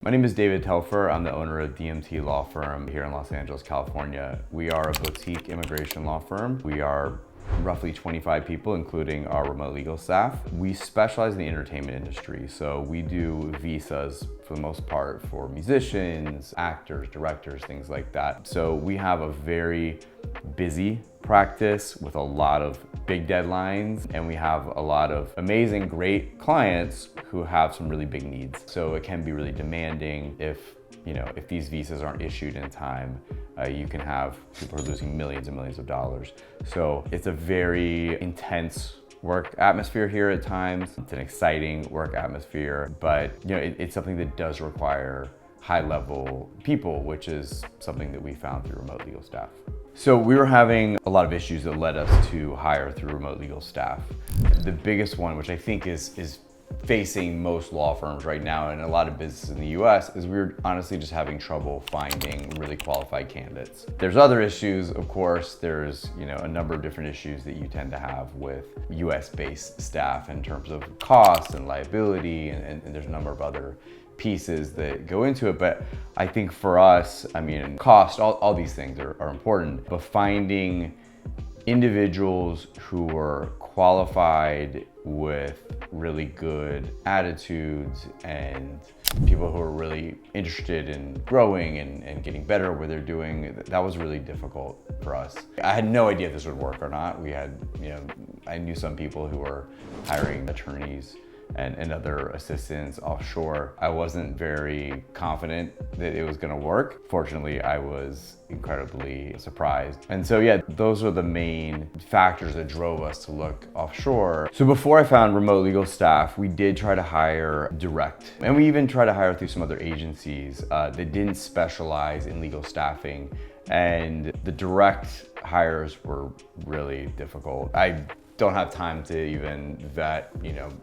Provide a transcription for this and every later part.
My name is David Telfer. I'm the owner of DMT Law Firm here in Los Angeles, California. We are a boutique immigration law firm. We are roughly 25 people, including our remote legal staff. We specialize in the entertainment industry, so we do visas for the most part for musicians, actors, directors, things like that. So we have a very busy practice with a lot of big deadlines, and we have a lot of amazing, great clients who have some really big needs. So it can be really demanding if these visas aren't issued in time. You can have people who are losing millions and millions of dollars. So it's a very intense work atmosphere here at times. It's an exciting work atmosphere, but it's something that does require high-level people, which is something that we found through Remote Legal Staff. So we were having a lot of issues that led us to hire through Remote Legal Staff. The biggest one, which I think is facing most law firms right now and a lot of businesses in the US, is we're honestly just having trouble finding really qualified candidates. There's other issues, of course. There's a number of different issues that you tend to have with US-based staff in terms of cost and liability, and there's a number of other pieces that go into it. But I think for us, cost, all these things are important, but finding individuals who are qualified with really good attitudes and people who are really interested in growing and getting better at what they're doing, that was really difficult for us. I had no idea if this would work or not. I knew some people who were hiring attorneys and other assistants offshore. I wasn't very confident that it was gonna work. Fortunately, I was incredibly surprised. And so yeah, those are the main factors that drove us to look offshore. So before I found Remote Legal Staff, we did try to hire direct. And we even tried to hire through some other agencies that didn't specialize in legal staffing. And the direct hires were really difficult. I don't have time to even vet,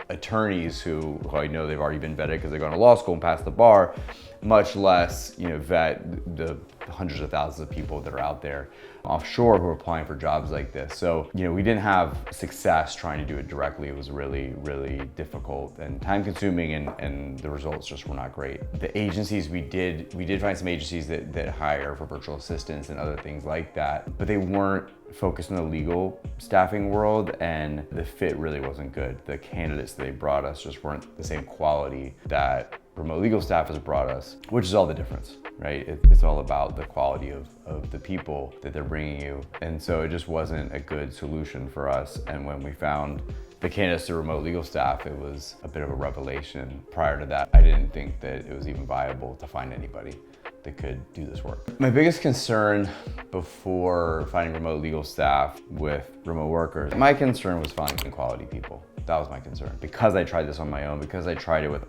attorneys who I know they've already been vetted because they're going to law school and passed the bar, much less, vet the hundreds of thousands of people that are out there offshore who are applying for jobs like this. So, we didn't have success trying to do it directly. It was really, really difficult and time consuming, and the results just were not great. The agencies we did find some agencies that hire for virtual assistants and other things like that, but they weren't focused on the legal staffing world, and the fit really wasn't good. The candidates that they brought us just weren't the same quality that Remote Legal Staff has brought us, which is all the difference, right? It's all about the quality of the people that they're bringing you. And so it just wasn't a good solution for us. And when we found the candidates to Remote Legal Staff, it was a bit of a revelation. Prior to that, I didn't think that it was even viable to find anybody that could do this work. My biggest concern before finding Remote Legal Staff with remote workers, my concern was finding quality people. That was my concern. Because I tried this on my own, because I tried it with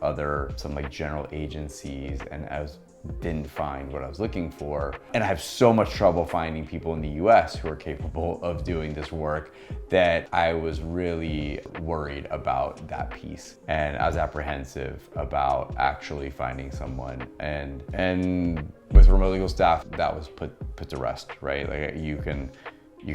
some general agencies, and didn't find what I was looking for. And I have so much trouble finding people in the US who are capable of doing this work that I was really worried about that piece. And I was apprehensive about actually finding someone. And with Remote Legal Staff, that was put to rest, right? Like you can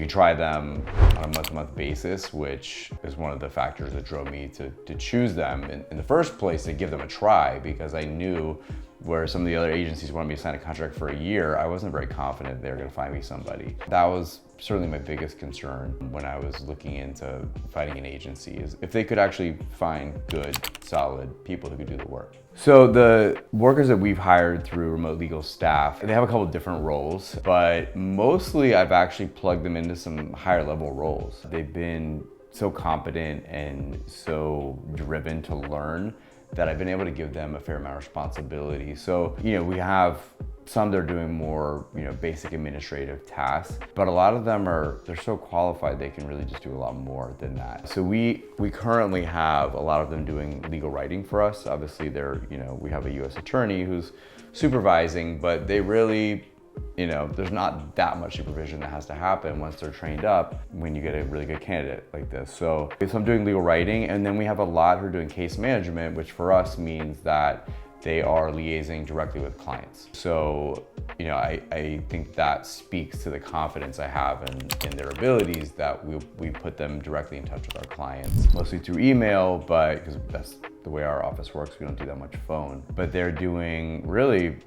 try them on a month-to-month basis, which is one of the factors that drove me to choose them in the first place, to give them a try, because I knew where some of the other agencies wanted me to sign a contract for a year, I wasn't very confident they were gonna find me somebody. That was certainly my biggest concern when I was looking into finding an agency, is if they could actually find good, solid people who could do the work. So the workers that we've hired through Remote Legal Staff, they have a couple of different roles, but mostly I've actually plugged them into some higher level roles. They've been so competent and so driven to learn that I've been able to give them a fair amount of responsibility. So, we have some that are doing more, basic administrative tasks, but a lot of them they're so qualified they can really just do a lot more than that. So we currently have a lot of them doing legal writing for us. Obviously we have a US attorney who's supervising, but they really, there's not that much supervision that has to happen once they're trained up when you get a really good candidate like this. So I'm doing legal writing, and then we have a lot who are doing case management, which for us means that they are liaising directly with clients. So, you know, I think that speaks to the confidence I have in their abilities, that we put them directly in touch with our clients, mostly through email, but because that's the way our office works, we don't do that much phone. But they're doing really,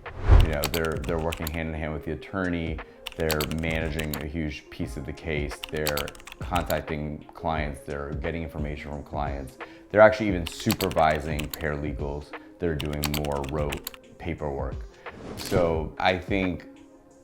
you know, they're working hand in hand with the attorney. They're managing a huge piece of the case. They're contacting clients. They're getting information from clients. They're actually even supervising paralegals. They're doing more rote paperwork. So I think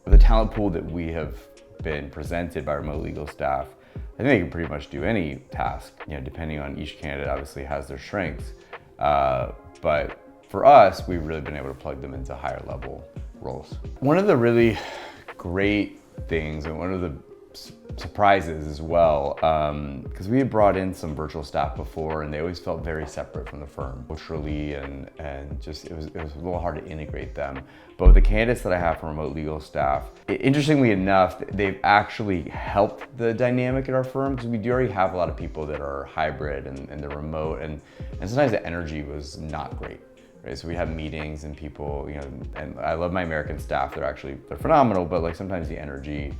the talent pool that we have been presented by RemoteLegalStaff, I think they can pretty much do any task, you know, depending on each candidate obviously has their strengths. But for us, we've really been able to plug them into higher level roles. One of the really great things, and one of the surprises as well, because we had brought in some virtual staff before and they always felt very separate from the firm culturally, and just it was a little hard to integrate them. But with the candidates that I have from RemoteLegalStaff, interestingly enough, they've actually helped the dynamic at our firm, because we do already have a lot of people that are hybrid and they're remote, and sometimes the energy was not great. Right, so we have meetings and people, you know, and I love my American staff. They're phenomenal, but like sometimes the energy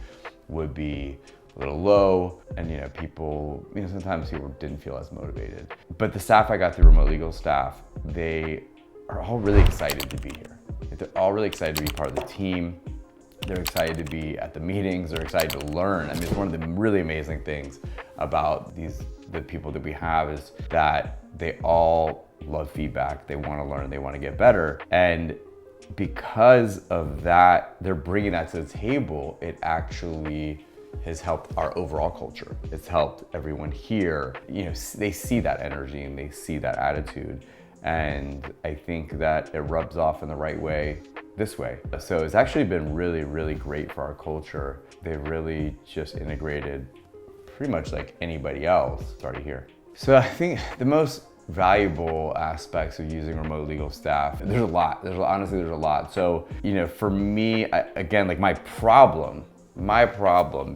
would be a little low, and you know, people, you know, sometimes people didn't feel as motivated. But the staff I got through RemoteLegalStaff, they are all really excited to be here. They're all really excited to be part of the team. They're excited to be at the meetings. They're excited to learn. I mean, it's one of the really amazing things about the people that we have is that they all love feedback. They want to learn. They want to get better. And because of that, they're bringing that to the table. It actually has helped our overall culture. It's helped everyone here. You know, they see that energy and they see that attitude. And I think that it rubs off in the right way this way. So it's actually been really, really great for our culture. They've really just integrated pretty much like anybody else started here. So I think the most valuable aspects of using RemoteLegalStaff, there's a lot. Honestly, there's a lot. So, you know, for me, again, like my problem,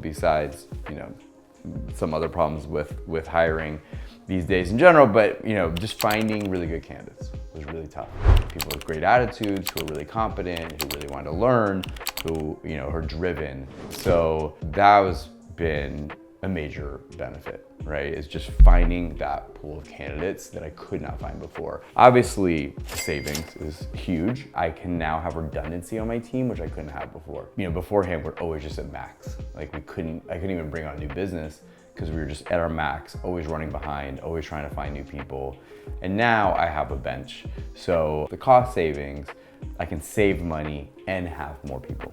besides, you know, some other problems with hiring these days in general, but, you know, just finding really good candidates was really tough. People with great attitudes, who are really competent, who really want to learn, who, you know, are driven. So that has been a major benefit, right? Is just finding that pool of candidates that I could not find before. Obviously, the savings is huge. I can now have redundancy on my team, which I couldn't have before. You know, beforehand, we're always just at max. Like I couldn't even bring on new business because we were just at our max, always running behind, always trying to find new people. And now I have a bench. So the cost savings, I can save money and have more people.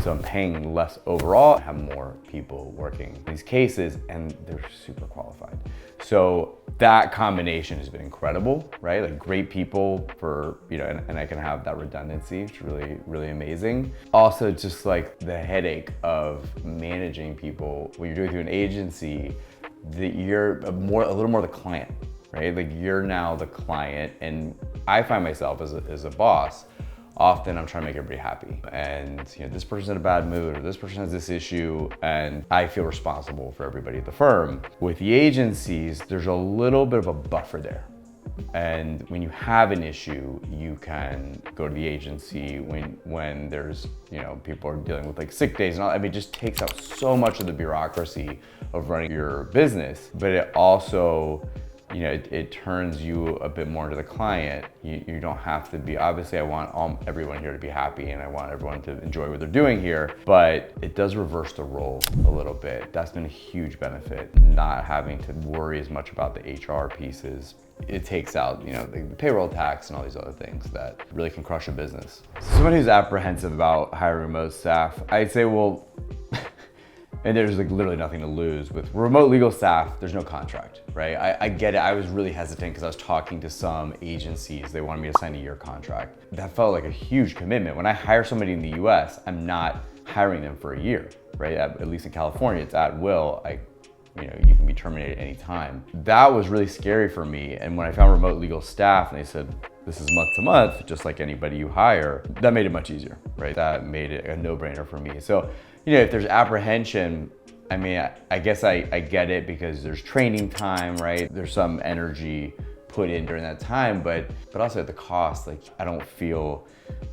So I'm paying less overall, have more people working these cases, and they're super qualified. So that combination has been incredible, right? Like great people for, you know, and I can have that redundancy. It's really, really amazing. Also, just like the headache of managing people when you're doing through an agency, that you're a little more the client, right? Like you're now the client, and I find myself as a boss, often I'm trying to make everybody happy. And you know, this person's in a bad mood, or this person has this issue, and I feel responsible for everybody at the firm. With the agencies, there's a little bit of a buffer there. And when you have an issue, you can go to the agency when there's, you know, people are dealing with like sick days and all. I mean, it just takes out so much of the bureaucracy of running your business, but it also, you know, it turns you a bit more into the client. You don't have to be, obviously I want everyone here to be happy and I want everyone to enjoy what they're doing here, but it does reverse the role a little bit. That's been a huge benefit, not having to worry as much about the HR pieces. It takes out, you know, the payroll tax and all these other things that really can crush a business. Someone who's apprehensive about hiring remote staff, I'd say, well, and there's like literally nothing to lose. With RemoteLegalStaff, there's no contract, right? I get it. I was really hesitant because I was talking to some agencies. They wanted me to sign a year contract. That felt like a huge commitment. When I hire somebody in the US, I'm not hiring them for a year, right? At least in California, it's at will. You know, you can be terminated anytime. That was really scary for me. And when I found RemoteLegalStaff and they said, this is month to month, just like anybody you hire, that made it much easier, right? That made it a no-brainer for me. So, you know, if there's apprehension, I mean, I guess I get it because there's training time, right? There's some energy put in during that time, but also at the cost. Like, I don't feel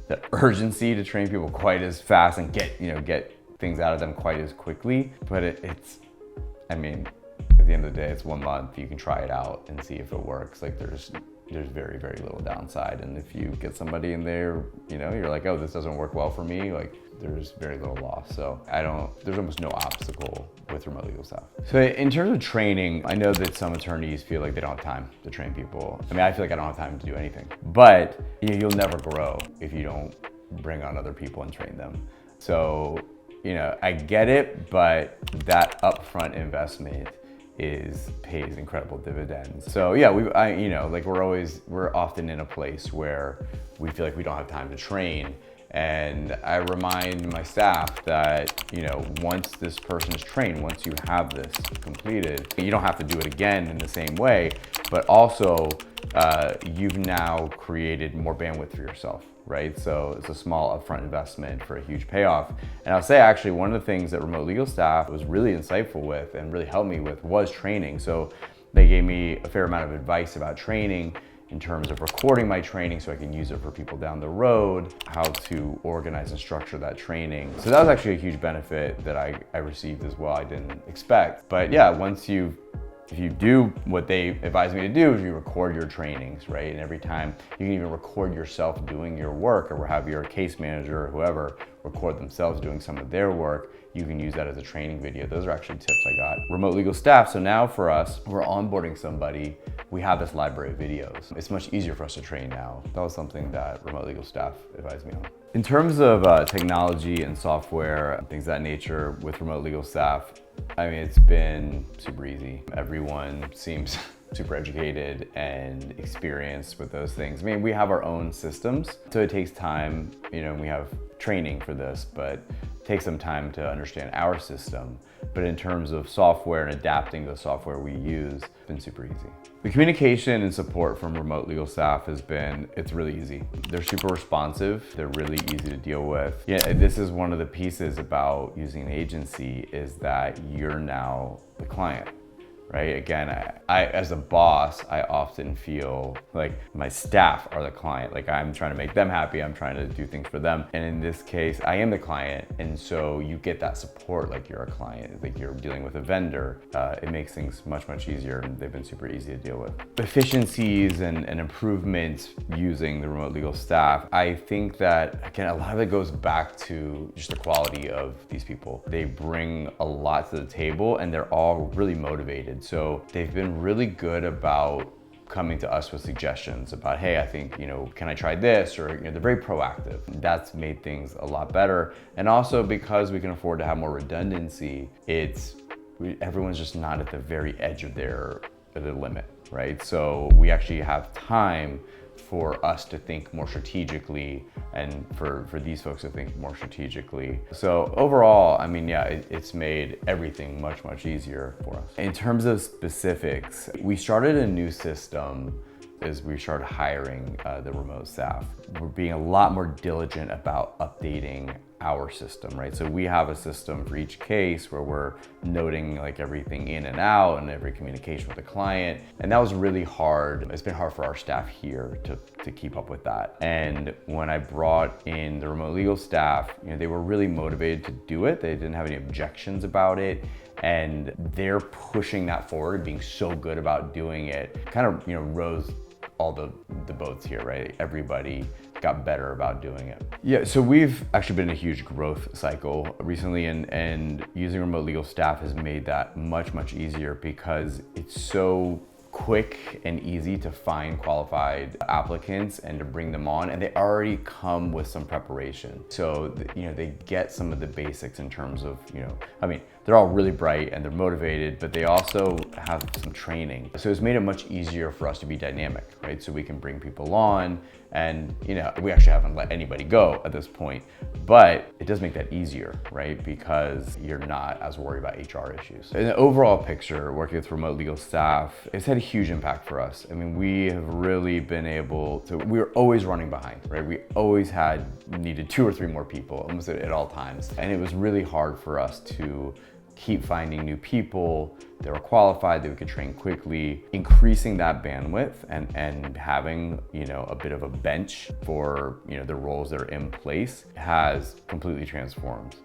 the urgency to train people quite as fast and get things out of them quite as quickly. But I mean, at the end of the day, it's 1 month. You can try it out and see if it works. Like, there's very, very little downside. And if you get somebody in there, you're like, oh, this doesn't work well for me, like, there's very little loss. So there's almost no obstacle with remote legal staff. So in terms of training, I know that some attorneys feel like they don't have time to train people. I mean, I feel like I don't have time to do anything, but you'll never grow if you don't bring on other people and train them. So, I get it, but that upfront investment pays incredible dividends. So yeah, we're often in a place where we feel like we don't have time to train. And I remind my staff that, once this person is trained, once you have this completed, you don't have to do it again in the same way, but also you've now created more bandwidth for yourself, right? So it's a small upfront investment for a huge payoff. And I'll say, actually, one of the things that RemoteLegalStaff was really insightful with and really helped me with was training. So they gave me a fair amount of advice about training in terms of recording my training so I can use it for people down the road, how to organize and structure that training. So that was actually a huge benefit that I received as well. I didn't expect. But yeah, if you do what they advise me to do, is you record your trainings, right? And every time you can even record yourself doing your work, or have your case manager or whoever record themselves doing some of their work. You can use that as a training video. Those are actually tips I got. Remote legal staff. So now for us, we're onboarding somebody. We have this library of videos. It's much easier for us to train now. That was something that remote legal staff advised me on. In terms of technology and software, things of that nature with remote legal staff, I mean, it's been super easy. Everyone seems super educated and experienced with those things. I mean, we have our own systems, so it takes time, we have training for this, but it takes some time to understand our system. But in terms of software and adapting the software we use, it's been super easy. The communication and support from remote legal staff it's really easy. They're super responsive. They're really easy to deal with. Yeah, this is one of the pieces about using an agency, is that you're now the client. Right? Again, I as a boss, I often feel like my staff are the client. Like, I'm trying to make them happy. I'm trying to do things for them. And in this case, I am the client. And so you get that support like you're a client, like you're dealing with a vendor. It makes things much, much easier, and they've been super easy to deal with. Efficiencies and improvements using the remote legal staff. I think that, again, a lot of it goes back to just the quality of these people. They bring a lot to the table, and they're all really motivated. So they've been really good about coming to us with suggestions about, hey, I think, can I try this? Or, they're very proactive. That's made things a lot better. And also, because we can afford to have more redundancy, everyone's just not at the very edge of their limit, right? So we actually have time for us to think more strategically, and for these folks to think more strategically. So overall, I mean, yeah, it's made everything much, much easier for us. In terms of specifics, we started a new system as we started hiring the remote staff. We're being a lot more diligent about updating our system, right? So we have a system for each case where we're noting like everything in and out and every communication with the client. And that was really hard. It's been hard for our staff here to keep up with that. And when I brought in the remote legal staff, they were really motivated to do it. They didn't have any objections about it. And they're pushing that forward, being so good about doing it, kind of, rose all the boats here, right? Everybody got better about doing it. Yeah, so we've actually been in a huge growth cycle recently, and using remote legal staff has made that much, much easier, because it's so quick and easy to find qualified applicants and to bring them on, and they already come with some preparation. So, they get some of the basics in terms of, I mean, they're all really bright and they're motivated, but they also have some training. So it's made it much easier for us to be dynamic, right? So we can bring people on, and we actually haven't let anybody go at this point, but it does make that easier, right? Because you're not as worried about HR issues. In the overall picture, working with remote legal staff, it's had a huge impact for us. I mean, we have really been able to, we were always running behind, right? We always needed 2 or 3 more people almost at all times. And it was really hard for us to keep finding new people that were qualified, that we could train quickly. Increasing that bandwidth and having, a bit of a bench for, the roles that are in place has completely transformed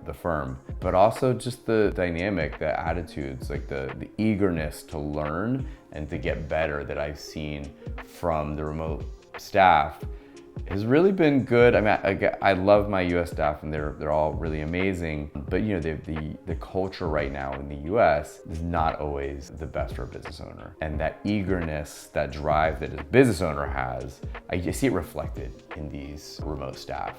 the firm. But also just the dynamic, the attitudes, like the eagerness to learn and to get better that I've seen from the remote staff has really been good. I mean, I love my US staff and they're all really amazing, but the culture right now in the US is not always the best for a business owner. And that eagerness, that drive that a business owner has, I see it reflected in these remote staff.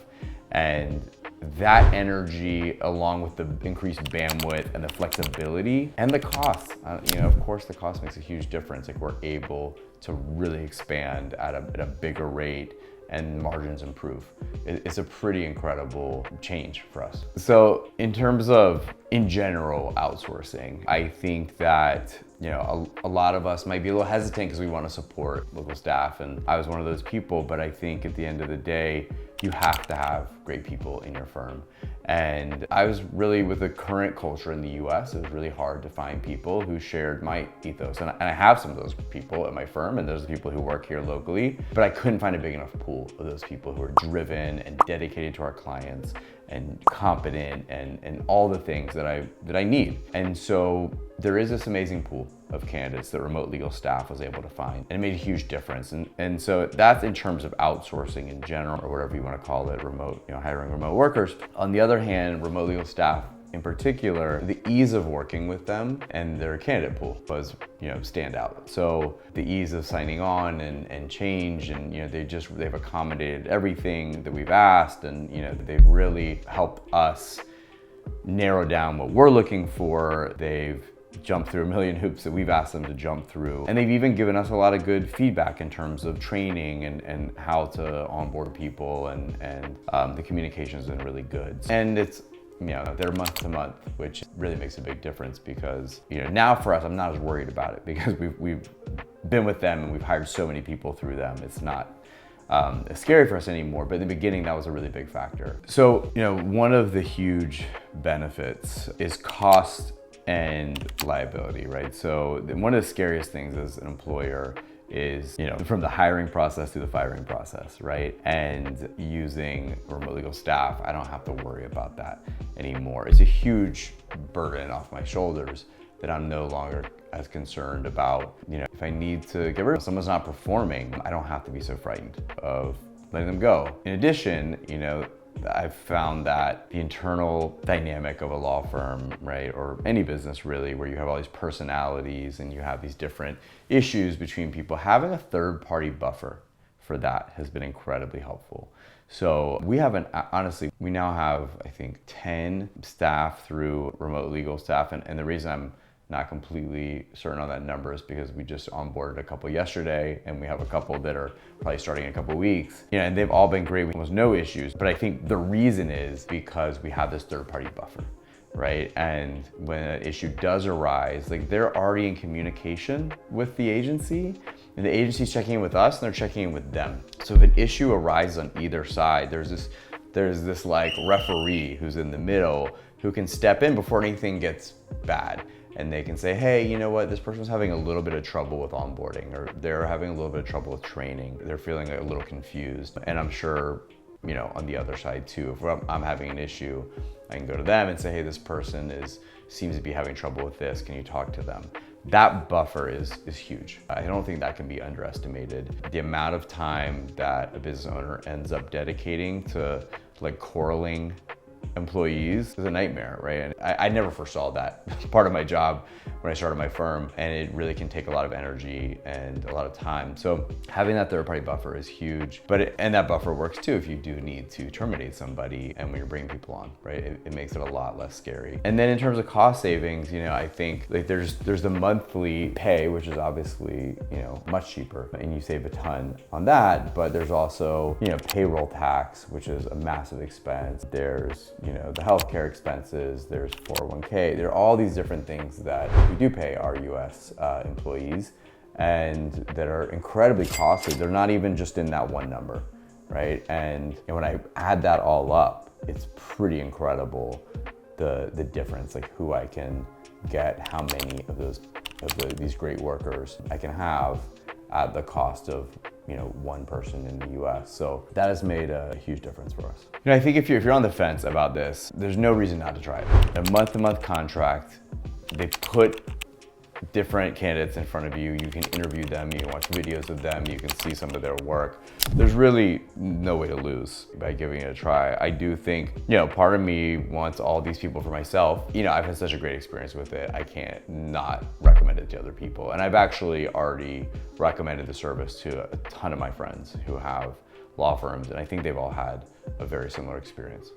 And that energy, along with the increased bandwidth and the flexibility and the cost, of course the cost makes a huge difference. Like, we're able to really expand at a bigger rate and margins improve. It's a pretty incredible change for us. So in terms of, in general, outsourcing, I think that a lot of us might be a little hesitant because we want to support local staff, and I was one of those people, but I think at the end of the day, you have to have great people in your firm. And I was really, with the current culture in the US, it was really hard to find people who shared my ethos. And I have some of those people at my firm, and those are people who work here locally, but I couldn't find a big enough pool of those people who are driven and dedicated to our clients and competent and all the things that I need. And so there is this amazing pool of candidates that Remote Legal Staff was able to find, and it made a huge difference. And so that's in terms of outsourcing in general, or whatever you want to call it, remote, hiring remote workers. On the other hand, Remote Legal Staff in particular, the ease of working with them and their candidate pool was, stand out. So the ease of signing on and change, and they've accommodated everything that we've asked, and they've really helped us narrow down what we're looking for. They've jumped through a million hoops that we've asked them to jump through. And they've even given us a lot of good feedback in terms of training and how to onboard people, and the communication's been really good. And it's, they're month to month, which really makes a big difference, because, now for us, I'm not as worried about it because we've been with them and we've hired so many people through them. It's not scary for us anymore, but in the beginning, that was a really big factor. So, one of the huge benefits is cost and liability, right? So one of the scariest things as an employer is, from the hiring process to the firing process, right? And using Remote Legal Staff, I don't have to worry about that anymore. It's a huge burden off my shoulders that I'm no longer as concerned about, if I need to get rid of someone's not performing, I don't have to be so frightened of letting them go. In addition, I've found that the internal dynamic of a law firm, right, or any business really, where you have all these personalities and you have these different issues between people, having a third-party buffer for that has been incredibly helpful. So we now have, I think, 10 staff through Remote Legal Staff, and the reason I'm not completely certain on that number is because we just onboarded a couple yesterday, and we have a couple that are probably starting in a couple weeks. And they've all been great with almost no issues. But I think the reason is because we have this third-party buffer, right? And when an issue does arise, like, they're already in communication with the agency, and the agency's checking in with us, and they're checking in with them. So if an issue arises on either side, there's this like referee who's in the middle who can step in before anything gets bad. And they can say, hey, you know what, this person's having a little bit of trouble with onboarding, or they're having a little bit of trouble with training. They're feeling a little confused. And I'm sure, on the other side too, if I'm having an issue, I can go to them and say, hey, this person seems to be having trouble with this. Can you talk to them? That buffer is huge. I don't think that can be underestimated. The amount of time that a business owner ends up dedicating to like corralling employees is a nightmare, right? And I never foresaw that part of my job when I started my firm, and it really can take a lot of energy and a lot of time. So having that third-party buffer is huge, and that buffer works too if you do need to terminate somebody and when you're bringing people on, right? It makes it a lot less scary. And then in terms of cost savings, I think like there's the monthly pay, which is obviously, much cheaper, and you save a ton on that, but there's also, payroll tax, which is a massive expense. There's, the healthcare expenses, there's 401k, there are all these different things that we do pay our US employees, and that are incredibly costly. They're not even just in that one number, right? And when I add that all up, it's pretty incredible the difference, like who I can get, how many of these great workers I can have at the cost of, you know, one person in the US. So that has made a huge difference for us. You know, I think if you're on the fence about this, there's no reason not to try it. A month-to-month contract, they put different candidates in front of you. You can interview them, you can watch videos of them, you can see some of their work. There's really no way to lose by giving it a try. I do think, you know, part of me wants all these people for myself. You know, I've had such a great experience with it. I can't not recommend it to other people. And I've actually already recommended the service to a ton of my friends who have law firms, and I think they've all had a very similar experience.